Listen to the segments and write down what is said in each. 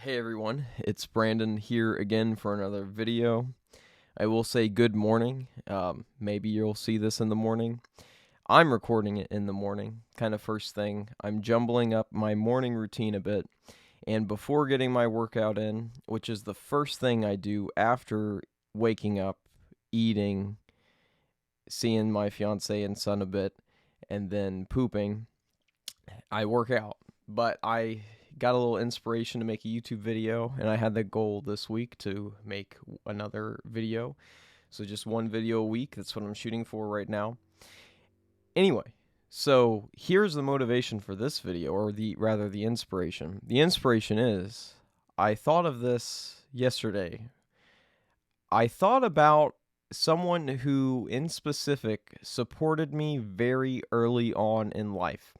Hey everyone, it's Brandon here again for another video. I will say good morning. Maybe you'll see this in the morning. I'm recording it in the morning, kind of first thing. I'm jumbling up my morning routine a bit, and before getting my workout in, which is the first thing I do after waking up, eating, seeing my fiance and son a bit, and then pooping, I work out. But I got a little inspiration to make a YouTube video, and I had the goal this week to make another video. So just one video a week. That's what I'm shooting for right now. Anyway, so here's the motivation for this video, or the inspiration. The inspiration is I thought of this yesterday. I thought about someone who in specific supported me very early on in life.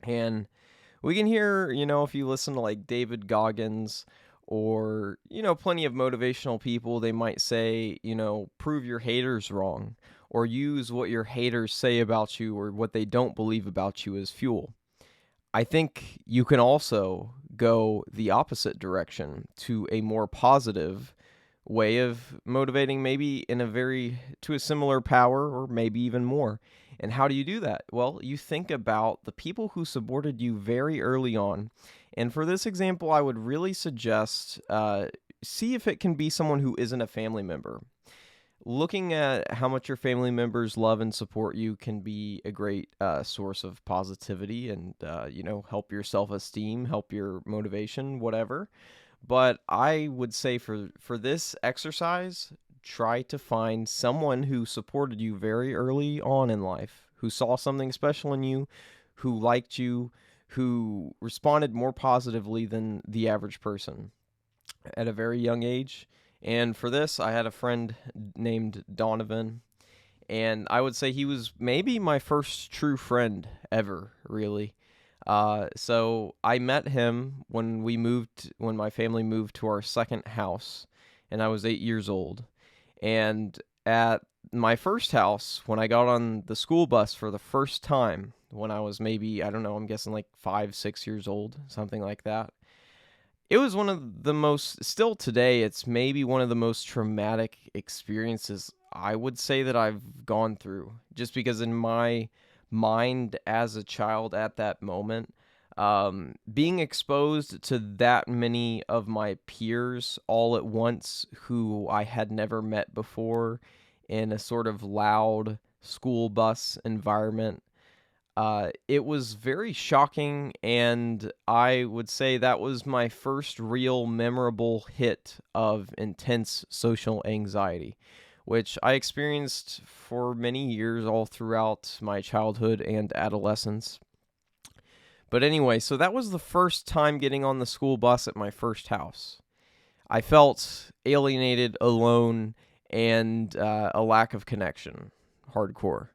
And we can hear, if you listen to like David Goggins or, plenty of motivational people, they might say, prove your haters wrong or use what your haters say about you or what they don't believe about you as fuel. I think you can also go the opposite direction to a more positive way of motivating, maybe to a similar power or maybe even more. And how do you do that? Well, you think about the people who supported you very early on. And for this example, I would really suggest see if it can be someone who isn't a family member. Looking at how much your family members love and support you can be a great source of positivity and, help your self-esteem, help your motivation, whatever. But I would say for this exercise, try to find someone who supported you very early on in life, who saw something special in you, who liked you, who responded more positively than the average person at a very young age. And for this, I had a friend named Donovan, and I would say he was maybe my first true friend ever, really. So I met him when my family moved to our second house, and I was 8 years old. And at my first house, when I got on the school bus for the first time, when I was maybe, I don't know, I'm guessing like 5, 6 years old, something like that. It was still today, it's maybe one of the most traumatic experiences I would say that I've gone through, just because in my mind as a child at that moment, being exposed to that many of my peers all at once who I had never met before in a sort of loud school bus environment, it was very shocking, and I would say that was my first real memorable hit of intense social anxiety, which I experienced for many years all throughout my childhood and adolescence. But anyway, so that was the first time getting on the school bus at my first house. I felt alienated, alone, and a lack of connection. Hardcore.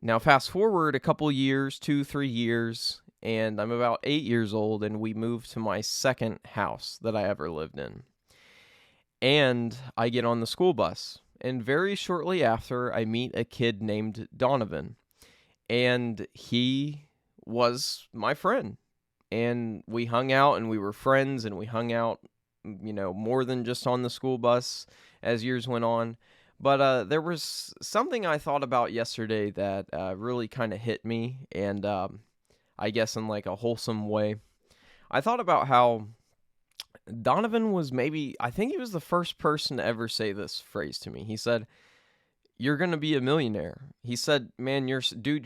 Now, fast forward a couple years, 2, 3 years, and I'm about 8 years old, and we moved to my second house that I ever lived in. And I get on the school bus, and very shortly after, I meet a kid named Donovan, and he was my friend. And we hung out, and we were friends, and we hung out, more than just on the school bus as years went on. But there was something I thought about yesterday that really kind of hit me, and I guess in like a wholesome way. I thought about how Donovan was I think he was the first person to ever say this phrase to me. He said, "You're going to be a millionaire." He said, "Man, you're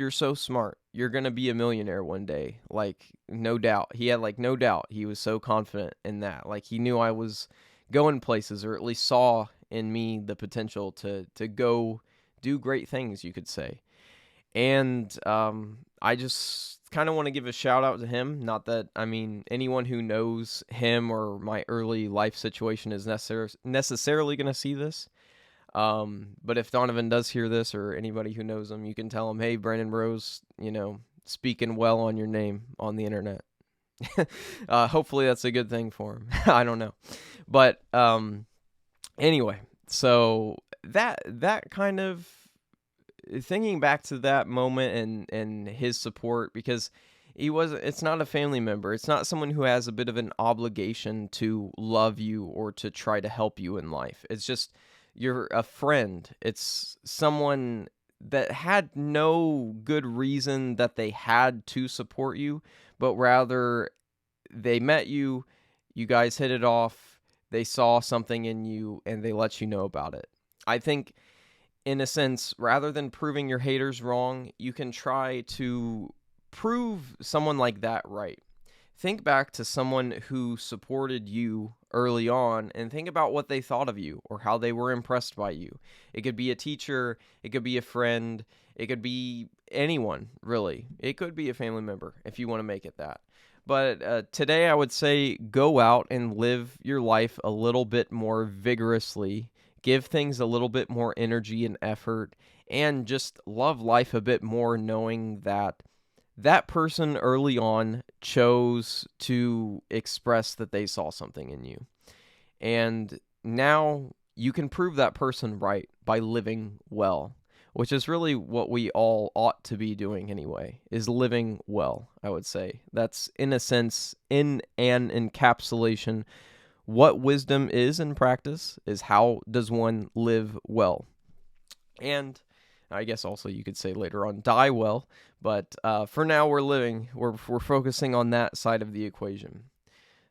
so smart. You're going to be a millionaire one day." Like, no doubt. He had like no doubt. He was so confident in that. Like, he knew I was going places, or at least saw in me the potential to go do great things, you could say. And I just kind of want to give a shout out to him. Not that, anyone who knows him or my early life situation is necessarily going to see this. But if Donovan does hear this, or anybody who knows him, you can tell him, "Hey, Brandon Rose, speaking well on your name on the internet." Hopefully that's a good thing for him. I don't know. But anyway, so that kind of thinking back to that moment and his support, because It's not a family member. It's not someone who has a bit of an obligation to love you or to try to help you in life. It's just you're a friend. It's someone that had no good reason that they had to support you, but rather they met you, you guys hit it off, they saw something in you, and they let you know about it. I think, in a sense, rather than proving your haters wrong, you can try to prove someone like that right. Think back to someone who supported you early on and think about what they thought of you or how they were impressed by you. It could be a teacher, it could be a friend, it could be anyone, really. It could be a family member if you want to make it that. But today I would say go out and live your life a little bit more vigorously, give things a little bit more energy and effort, and just love life a bit more, knowing that that person early on chose to express that they saw something in you. And now you can prove that person right by living well, which is really what we all ought to be doing anyway, is living well, I would say. That's, in a sense, in an encapsulation, what wisdom is in practice, is how does one live well. And I guess also you could say later on, die well. But for now, we're focusing on that side of the equation.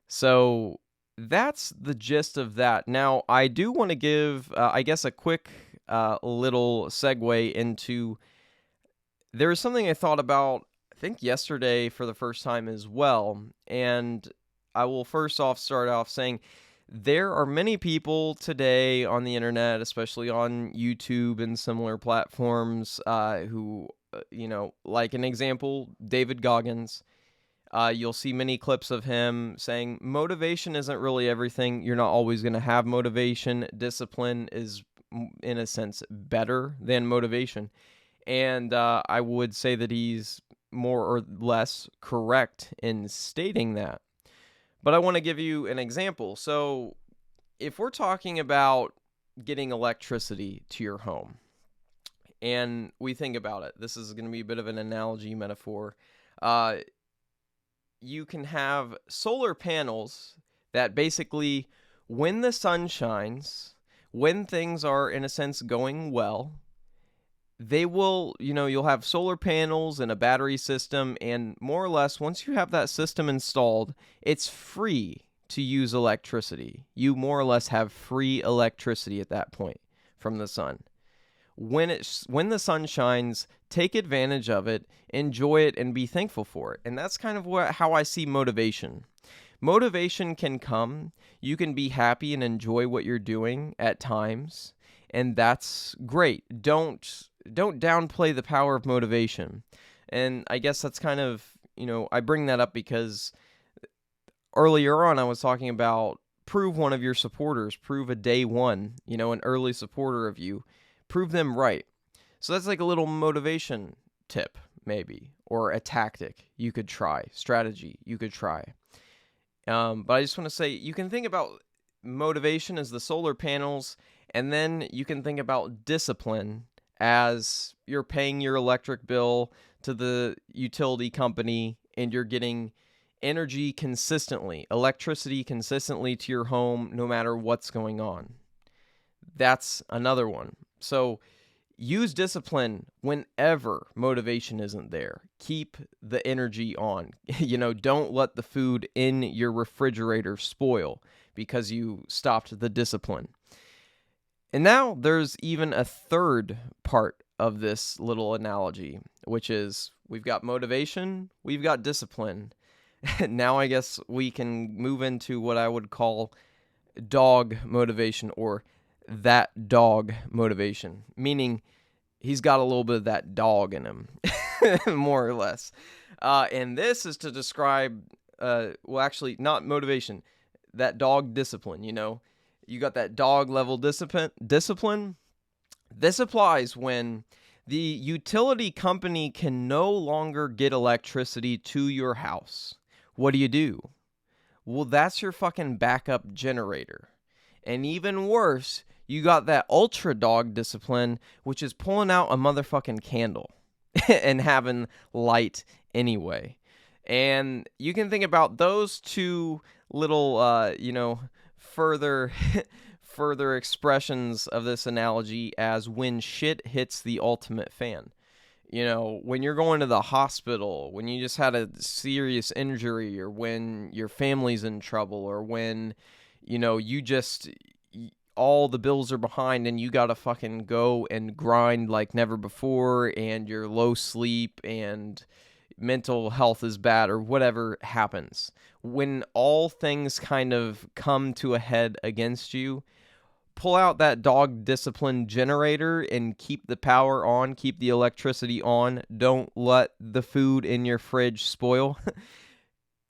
So that's the gist of that. Now, I do want to give, I guess, a quick little segue into, there is something I thought about, I think yesterday for the first time as well. And I will first off start off saying, there are many people today on the internet, especially on YouTube and similar platforms, who, like an example, David Goggins. You'll see many clips of him saying motivation isn't really everything. You're not always going to have motivation. Discipline is, in a sense, better than motivation. And I would say that he's more or less correct in stating that. But I want to give you an example. So if we're talking about getting electricity to your home, and we think about it, this is going to be a bit of an analogy metaphor. You can have solar panels that basically, when the sun shines, when things are, in a sense, going well, they will, you'll have solar panels and a battery system, and more or less, once you have that system installed, it's free to use electricity. You more or less have free electricity at that point from the sun. When the sun shines, take advantage of it, enjoy it, and be thankful for it. And that's kind of how I see motivation. Motivation can come. You can be happy and enjoy what you're doing at times, and that's great. Don't downplay the power of motivation. And I guess that's kind of, I bring that up because earlier on I was talking about prove one of your supporters, prove a day one, an early supporter of you, prove them right. So that's like a little motivation tip, maybe, or a tactic you could try, strategy you could try. But I just want to say, you can think about motivation as the solar panels, and then you can think about discipline as you're paying your electric bill to the utility company and you're getting energy consistently, electricity consistently to your home no matter what's going on. That's another one. So use discipline whenever motivation isn't there. Keep the energy on. Don't let the food in your refrigerator spoil because you stopped the discipline. And now there's even a third part of this little analogy, which is we've got motivation, we've got discipline. Now I guess we can move into what I would call dog motivation, or that dog motivation, meaning he's got a little bit of that dog in him, more or less. And this is to describe, actually not motivation, that dog discipline, You got that dog level discipline. This applies when the utility company can no longer get electricity to your house. What do? Well, that's your fucking backup generator. And even worse, you got that ultra dog discipline, which is pulling out a motherfucking candle and having light anyway. And you can think about those two little, further further expressions of this analogy as when shit hits the ultimate fan. When you're going to the hospital, when you just had a serious injury, or when your family's in trouble, or when, you just, all the bills are behind and you gotta fucking go and grind like never before, and you're low sleep and mental health is bad, or whatever happens. When all things kind of come to a head against you, pull out that dog discipline generator and keep the power on, keep the electricity on. Don't let the food in your fridge spoil.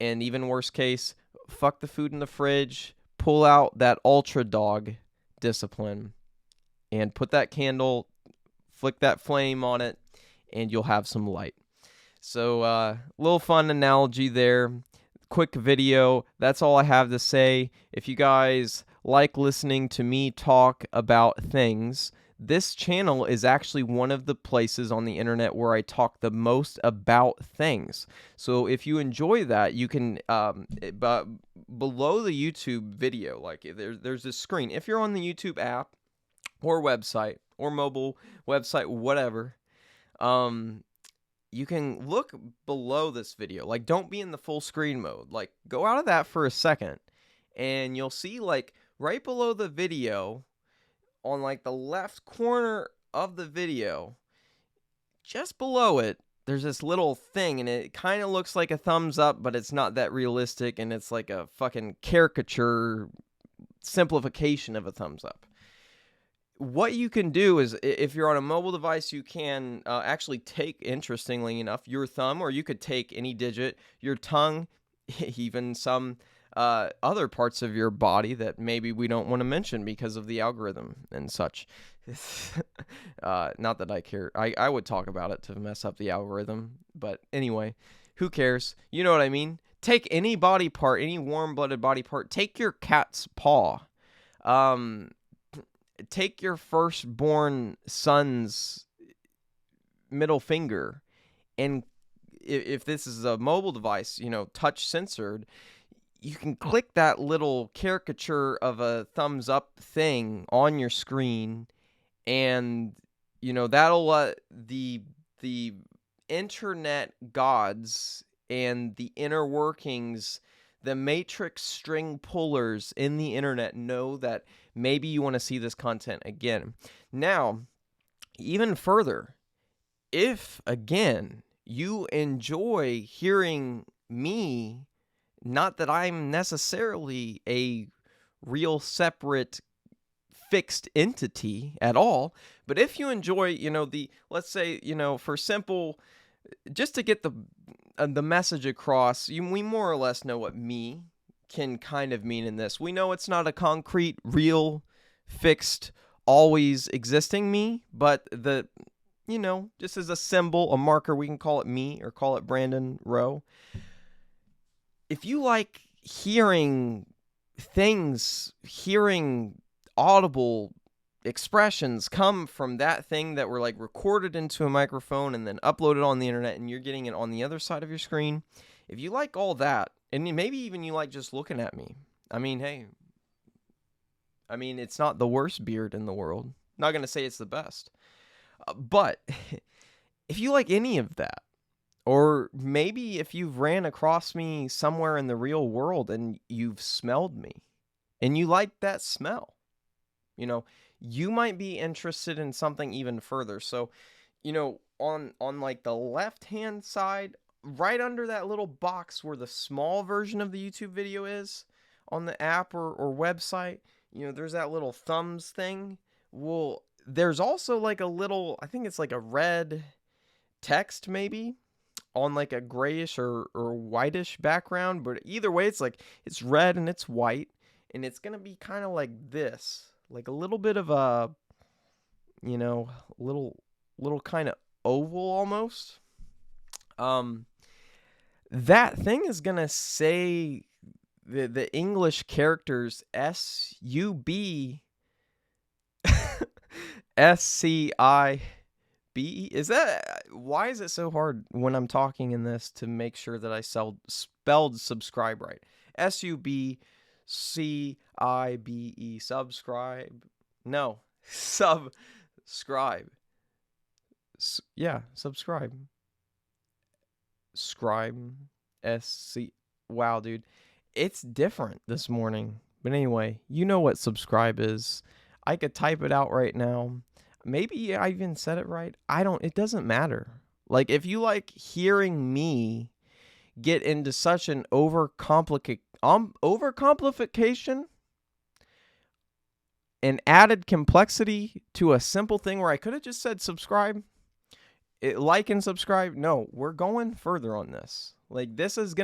And even worst case, fuck the food in the fridge, pull out that ultra dog discipline and put that candle, flick that flame on it, and you'll have some light. So, little fun analogy there. Quick video. That's all I have to say. If you guys like listening to me talk about things, this channel is actually one of the places on the internet where I talk the most about things. So if you enjoy that, you can, but below the YouTube video, like there's this screen. If you're on the YouTube app or website or mobile website, whatever, you can look below this video. Like, don't be in the full screen mode. Like, go out of that for a second, and you'll see, like, right below the video, on, like, the left corner of the video, just below it, there's this little thing, and it kind of looks like a thumbs up, but it's not that realistic, and it's like a fucking caricature simplification of a thumbs up. What you can do is, if you're on a mobile device, you can actually take, interestingly enough, your thumb, or you could take any digit, your tongue, even some other parts of your body that maybe we don't want to mention because of the algorithm and such. Not that I care. I would talk about it to mess up the algorithm. But anyway, who cares? You know what I mean? Take any body part, any warm-blooded body part. Take your cat's paw. Take your firstborn son's middle finger, and if this is a mobile device, touch censored, you can click that little caricature of a thumbs up thing on your screen, and that'll let the internet gods and the inner workings, the matrix string pullers in the internet, know that maybe you want to see this content again. Now, even further, if, again, you enjoy hearing me, not that I'm necessarily a real separate fixed entity at all, but if you enjoy, let's say, for simple, just to get the message across, we more or less know what me can kind of mean in this. We know it's not a concrete, real, fixed, always existing me, but just as a symbol, a marker, we can call it me or call it Brandon Rowe. If you like hearing things, hearing audible expressions come from that thing that were like recorded into a microphone and then uploaded on the internet, and you're getting it on the other side of your screen, if you like all that, and maybe even you like just looking at me, hey, it's not the worst beard in the world. Not going to say it's the best. But if you like any of that, or maybe if you've ran across me somewhere in the real world and you've smelled me and you like that smell, you might be interested in something even further. So, on like the left-hand side, right under that little box where the small version of the YouTube video is on the app or website, there's that little thumbs thing. Well, there's also like a little, I think it's like a red text maybe on like a grayish or whitish background, but either way, it's red and it's white, and it's going to be kind of like this, like a little bit of a, little kind of oval almost. That thing is going to say the English characters SUB SCIB Is that why is it so hard when I'm talking in this to make sure that I spelled subscribe right? SUBCIBE, subscribe. No, subscribe. Yeah, subscribe. Scribe. SC. Wow, dude. It's different this morning. But anyway, you know what subscribe is. I could type it out right now. Maybe I even said it right. It doesn't matter. Like, if you like hearing me get into such an overcomplication and added complexity to a simple thing where I could have just said subscribe, like and subscribe. No, we're going further on this. Like, this is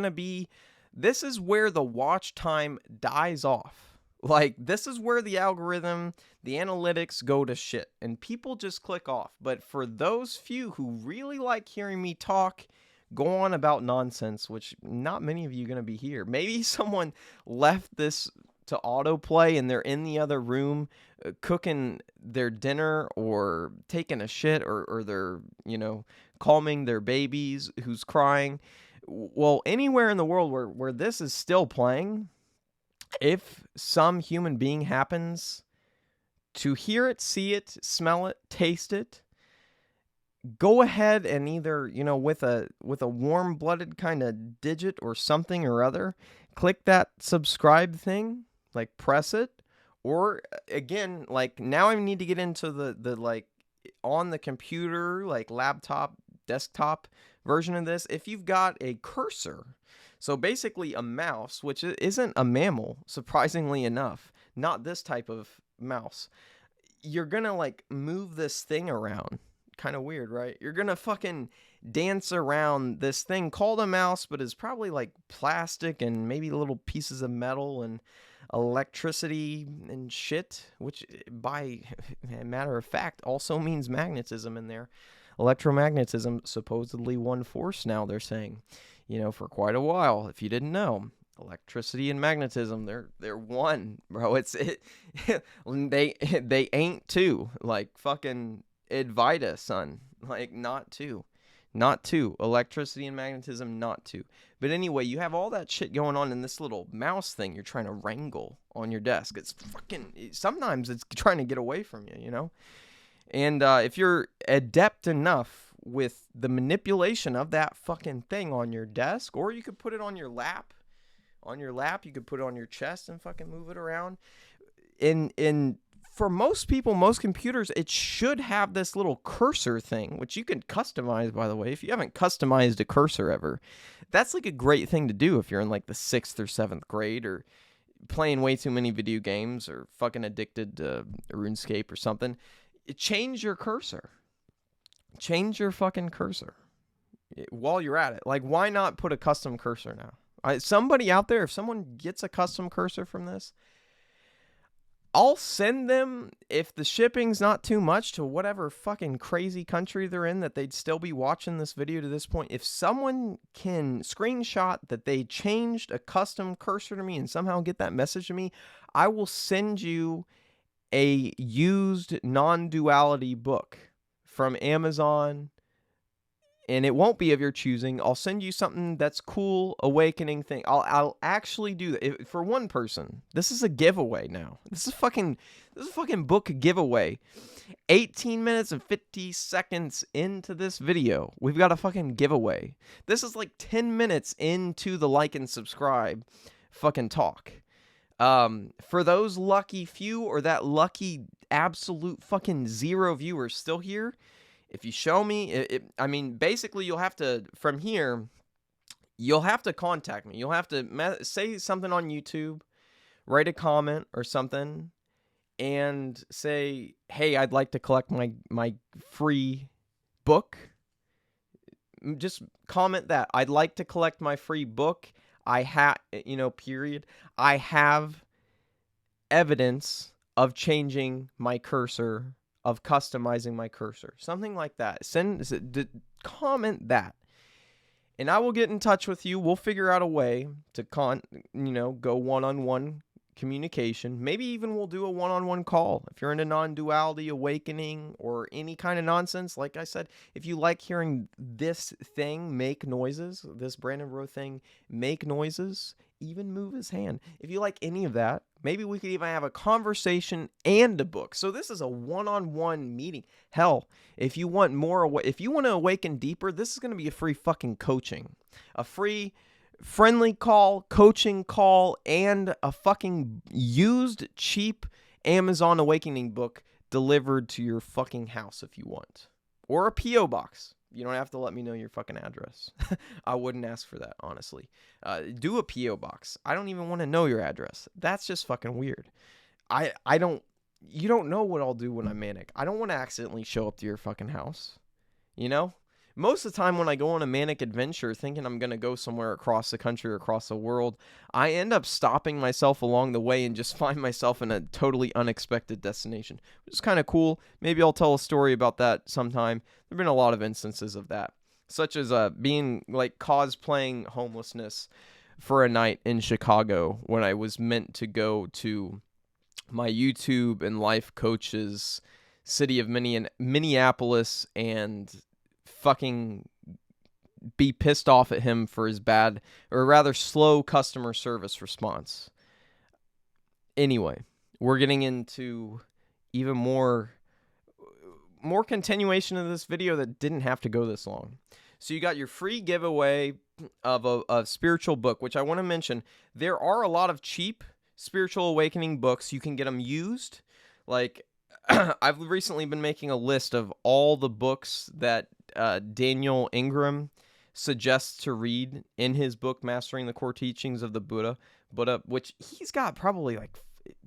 where the watch time dies off. Like, this is where the algorithm, the analytics go to shit, and people just click off. But for those few who really like hearing me talk, go on about nonsense, which not many of you are going to be here. Maybe someone left this to autoplay and they're in the other room cooking their dinner or taking a shit or they're, calming their babies who's crying. Well, anywhere in the world where this is still playing, if some human being happens to hear it, see it, smell it, taste it, go ahead and either, with a warm-blooded kind of digit or something or other, click that subscribe thing, like press it, or again, like now I need to get into the like on the computer, like laptop, desktop version of this. If you've got a cursor, so basically a mouse, which isn't a mammal, surprisingly enough, not this type of mouse, you're gonna like move this thing around. Kind of weird, right? You're gonna fucking dance around this thing called a mouse, but is probably like plastic and maybe little pieces of metal and electricity and shit, which by a matter of fact also means magnetism in there. Electromagnetism, supposedly one force now, they're saying, for quite a while, if you didn't know. Electricity and magnetism, they're one, bro. They ain't two. Like fucking Advaita, son. Like not two. Electricity and magnetism, not two. But anyway, you have all that shit going on in this little mouse thing you're trying to wrangle on your desk. Sometimes it's trying to get away from you, And if you're adept enough with the manipulation of that fucking thing on your desk, or you could put it on your lap. You could put it on your chest and fucking move it around. For most people, most computers, it should have this little cursor thing, which you can customize, by the way. If you haven't customized a cursor ever, that's like a great thing to do if you're in like the 6th or 7th grade or playing way too many video games or fucking addicted to RuneScape or something. Change your cursor. Change your fucking cursor while you're at it. Like, why not put a custom cursor now? Somebody out there, if someone gets a custom cursor from this, I'll send them, if the shipping's not too much, to whatever fucking crazy country they're in that they'd still be watching this video to this point. If someone can screenshot that they changed a custom cursor to me and somehow get that message to me, I will send you a used non-duality book from Amazon, and it won't be of your choosing. I'll send you something that's cool, awakening thing. I'll actually do that for one person. This is a giveaway now. This is a fucking book giveaway. 18 minutes and 50 seconds into this video, we've got a fucking giveaway. This is like 10 minutes into the like and subscribe fucking talk. For those lucky few or that lucky absolute fucking 0 viewers still here, if you show me, basically you'll have to, from here, you'll have to contact me. You'll have to say something on YouTube, write a comment or something, and say, hey, I'd like to collect my free book. Just comment that. I'd like to collect my free book. Period. I have evidence of changing my cursor, of customizing my cursor, something like that. Comment that, and I will get in touch with you. We'll figure out a way to go one-on-one communication. Maybe even we'll do a one-on-one call. If you're into non-duality, awakening, or any kind of nonsense, like I said, if you like hearing this thing make noises, this Brandon Rowe thing make noises, even move his hand. If you like any of that, maybe we could even have a conversation and a book. So this is a one-on-one meeting. Hell, if you want more, if you want to awaken deeper, this is going to be a free fucking coaching. A free friendly call, coaching call, and a fucking used, cheap Amazon Awakening book delivered to your fucking house if you want. Or a P.O. box. You don't have to let me know your fucking address. I wouldn't ask for that, honestly. Do a P.O. box. I don't even want to know your address. That's just fucking weird. You don't know what I'll do when I'm manic. I don't want to accidentally show up to your fucking house. You know? Most of the time when I go on a manic adventure thinking I'm going to go somewhere across the country or across the world, I end up stopping myself along the way and just find myself in a totally unexpected destination, which is kind of cool. Maybe I'll tell a story about that sometime. There have been a lot of instances of that, such as being like cosplaying homelessness for a night in Chicago when I was meant to go to my YouTube and life coach's city of Minneapolis and fucking be pissed off at him for his bad, or rather slow customer service response. Anyway, we're getting into even more continuation of this video that didn't have to go this long. So you got your free giveaway of a spiritual book, which I want to mention. There are a lot of cheap spiritual awakening books. You can get them used. Like, I've recently been making a list of all the books that Daniel Ingram suggests to read in his book, Mastering the Core Teachings of the Buddha, which he's got probably like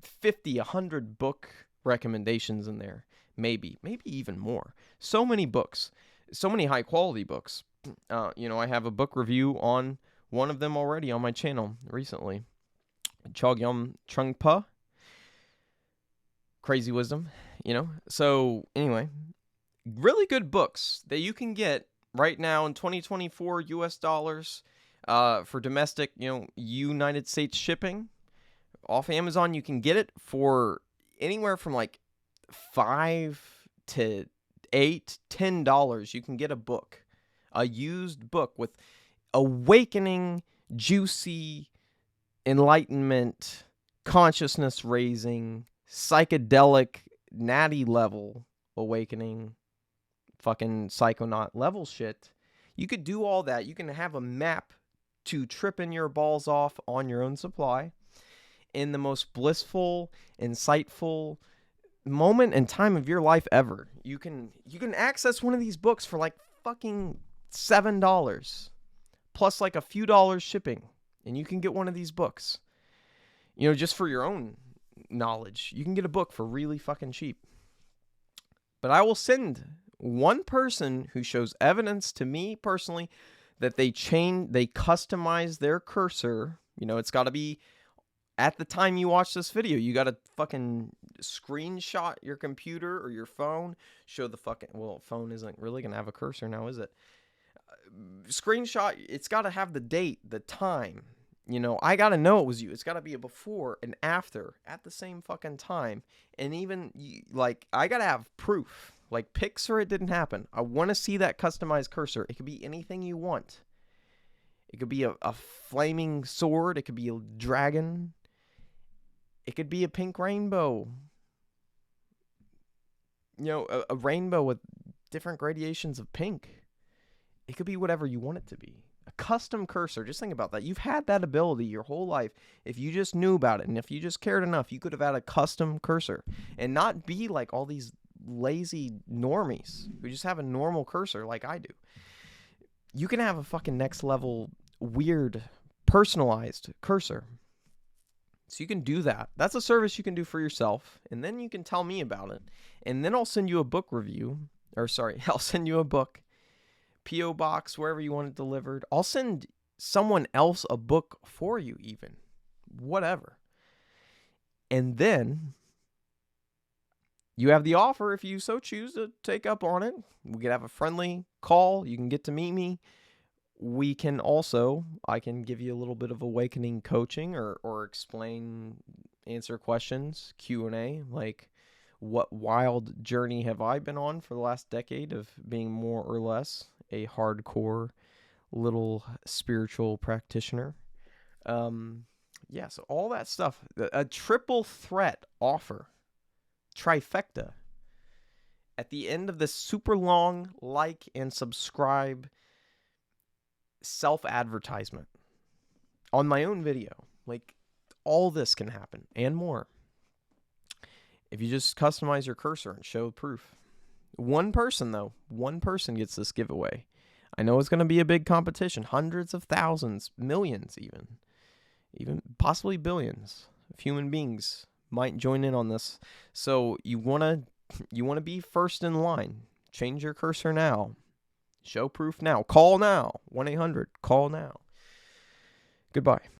50, 100 book recommendations in there. Maybe even more. So many books, so many high quality books. I have a book review on one of them already on my channel recently. Chogyam Trungpa, Crazy Wisdom, So anyway, really good books that you can get right now in 2024 US dollars for domestic, United States shipping off Amazon. You can get it for anywhere from like $5 to $8, $10. You can get a book, a used book with awakening, juicy, enlightenment, consciousness raising, psychedelic, natty level awakening, fucking psychonaut level shit. You could do all that. You can have a map to tripping your balls off on your own supply in the most blissful, insightful moment and time of your life ever. You can access one of these books for like fucking $7 plus like a few dollars shipping, and you can get one of these books. Just for your own knowledge, you can get a book for really fucking cheap. But I will send one person who shows evidence to me personally that they customize their cursor. It's got to be at the time you watch this video. You got to fucking screenshot your computer or your phone. Show the fucking, phone isn't really going to have a cursor now, is it? Screenshot, it's got to have the date, the time. I got to know it was you. It's got to be a before and after at the same fucking time. And even, I got to have proof. Like, pics or it didn't happen. I want to see that customized cursor. It could be anything you want. It could be a flaming sword. It could be a dragon. It could be a pink rainbow. A rainbow with different gradations of pink. It could be whatever you want it to be. A custom cursor. Just think about that. You've had that ability your whole life. If you just knew about it and if you just cared enough, you could have had a custom cursor and not be like all these lazy normies who just have a normal cursor like I do. You can have a fucking next level weird personalized cursor. So you can do that. That's a service you can do for yourself, and then you can tell me about it. And then I'll send you a book review, I'll send you a book, P.O. box, wherever you want it delivered. I'll send someone else a book for you even. Whatever. And then you have the offer, if you so choose to take up on it. We could have a friendly call. You can get to meet me. We can also, I can give you a little bit of awakening coaching or explain answer questions, Q&A, like what wild journey have I been on for the last decade of being more or less a hardcore little spiritual practitioner. Yeah, so all that stuff, a triple threat offer, trifecta. At the end of this super long like and subscribe self-advertisement on my own video, like all this can happen and more if you just customize your cursor and show proof. One person gets this giveaway. I know it's going to be a big competition, hundreds of thousands, millions even possibly billions of human beings might join in on this. So you want to be first in line. Change your cursor now. Show proof now. Call now. 1-800 call now. Goodbye.